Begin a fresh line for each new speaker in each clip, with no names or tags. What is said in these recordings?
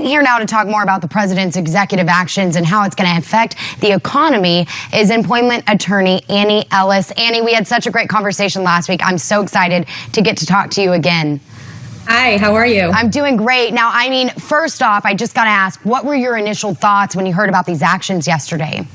here now to talk more about the president's executive actions and how it's going to affect the economy is employment attorney Annie Ellis. Annie, we had such a great conversation last week. I'm so excited to get to talk to you again.
Hi, how are you?
I'm doing great. Now, I mean, first off, I just got to ask, what were your initial thoughts when you heard about these actions yesterday?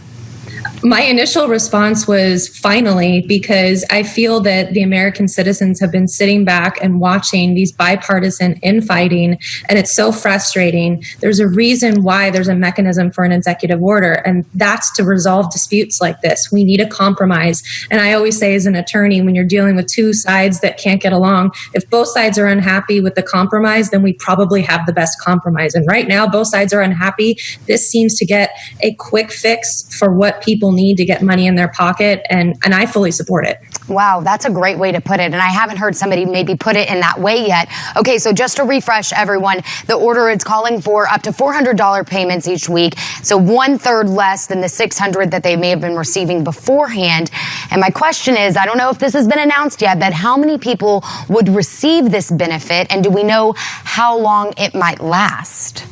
My initial response was finally, because I feel that the American citizens have been sitting back and watching these bipartisan infighting, and it's so frustrating. There's a reason why there's a mechanism for an executive order, and that's to resolve disputes like this. We need a compromise. And I always say as an attorney, when you're dealing with two sides that can't get along, if both sides are unhappy with the compromise, then we probably have the best compromise. And right now, both sides are unhappy. This seems to get a quick fix for what people need to get money in their pocket, and I fully support it.
Wow, that's a great way to put it, and I haven't heard somebody maybe put it in that way yet. Okay, so just to refresh everyone, the order is calling for up to $400 payments each week, so 1/3 less than the $600 that they may have been receiving beforehand. And my question is, I don't know if this has been announced yet, but how many people would receive this benefit, and do we know how long it might last?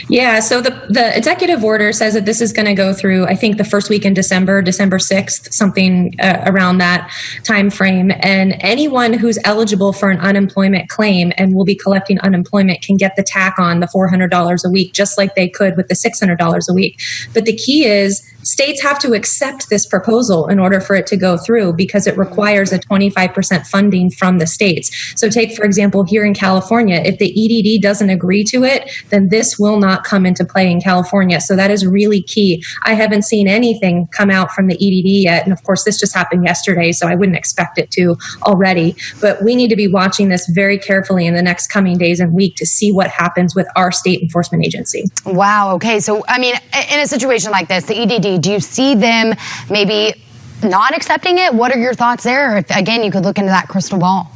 Yeah, so the executive order says that this is going to go through, I think, the first week in December 6th, something around that time frame. And anyone who's eligible for an unemployment claim and will be collecting unemployment can get the tack on the $400 a week, just like they could with the $600 a week. But the key is states have to accept this proposal in order for it to go through, because it requires a 25% funding from the states. So take, for example, here in California, if the EDD doesn't agree to it, then this will not come into play in California. So that is really key. I haven't seen anything come out from the EDD yet. And of course, this just happened yesterday, so I wouldn't expect it to already. But we need to be watching this very carefully in the next coming days and week to see what happens with our state enforcement agency.
Wow. Okay. So, I mean, in a situation like this, the EDD, do you see them maybe not accepting it? What are your thoughts there? If, again, you could look into that crystal ball.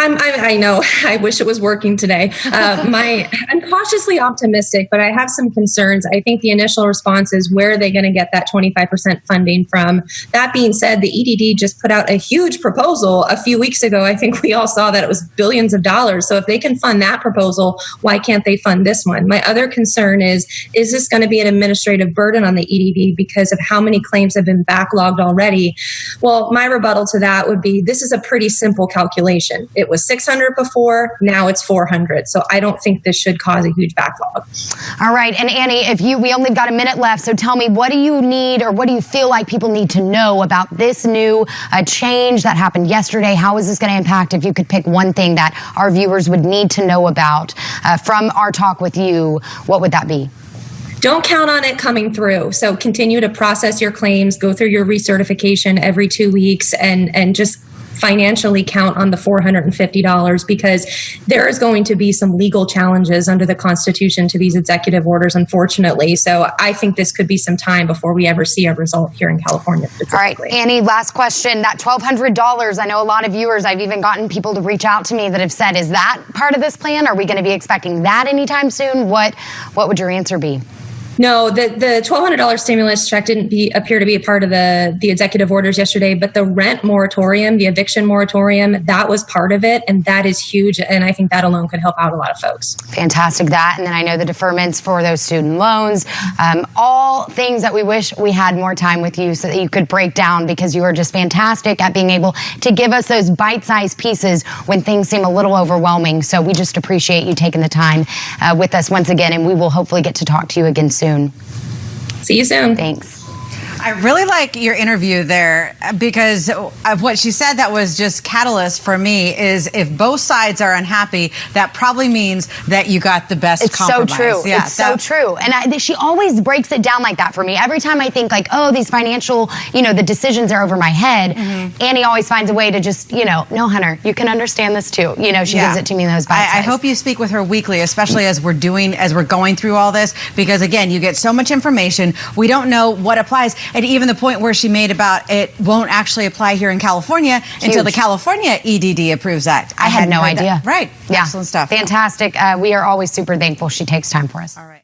I know. I wish it was working today. I'm cautiously optimistic, but I have some concerns. I think the initial response is, where are they going to get that 25% funding from? That being said, the EDD just put out a huge proposal a few weeks ago. I think we all saw that it was billions of dollars. So if they can fund that proposal, why can't they fund this one? My other concern is this going to be an administrative burden on the EDD because of how many claims have been backlogged already? Well, my rebuttal to that would be, this is a pretty simple calculation. It was 600 before, now it's 400. So I don't think this should cause a huge backlog.
All right. And Annie, we only got a minute left. So tell me, what do you need, or what do you feel like people need to know about this new change that happened yesterday? How is this going to impact, if you could pick one thing that our viewers would need to know about from our talk with you, what would that be?
Don't count on it coming through. So continue to process your claims, go through your recertification every 2 weeks, and just financially count on the $450, because there is going to be some legal challenges under the Constitution to these executive orders, unfortunately. So I think this could be some time before we ever see a result here in California specifically.
All right, Annie, last question. That $1,200, I know a lot of viewers, I've even gotten people to reach out to me that have said, is that part of this plan? Are we going to be expecting that anytime soon? What would your answer be?
No, the $1,200 stimulus check didn't appear to be a part of the executive orders yesterday, but the rent moratorium, the eviction moratorium, that was part of it, and that is huge, and I think that alone could help out a lot of folks.
Fantastic, that, and then I know the deferments for those student loans, all things that we wish we had more time with you so that you could break down, because you are just fantastic at being able to give us those bite-sized pieces when things seem a little overwhelming. So we just appreciate you taking the time with us once again, and we will hopefully get to talk to you again soon.
See you soon.
Thanks.
I really like your interview there, because of what she said that was just catalyst for me is, if both sides are unhappy, that probably means that you got the best compromise.
It's so true.
Yeah,
it's so true. And she always breaks it down like that for me. Every time I think like, oh, these financial, the decisions are over my head, Annie always finds a way to just, no, Hunter, you can understand this too. She gives it to me in those bites.
I hope you speak with her weekly, especially as we're going through all this, because again, you get so much information. We don't know what applies. And even the point where she made about it won't actually apply here in California until the California EDD approves that.
I had no idea.
Right.
Yeah.
Excellent stuff.
Fantastic. We are always super thankful she takes time for us.
All right.